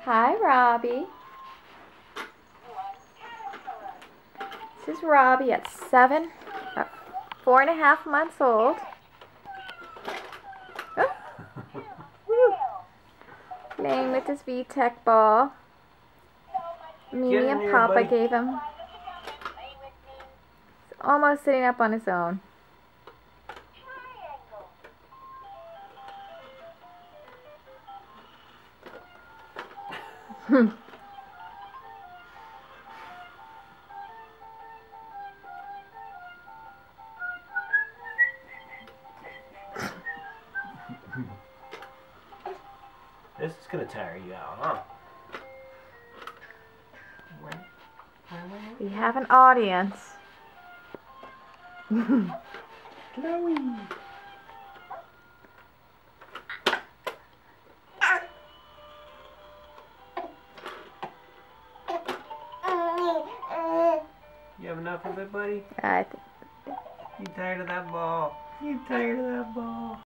Hi, Robbie. This is Robbie at 4.5 months old. Oh. Playing with his VTech ball. Mimi and Papa gave him. He's almost sitting up on his own. This is gonna tire you out, huh? We have an audience. Chloe! You have enough of it, buddy? You tired of that ball? You tired of that ball?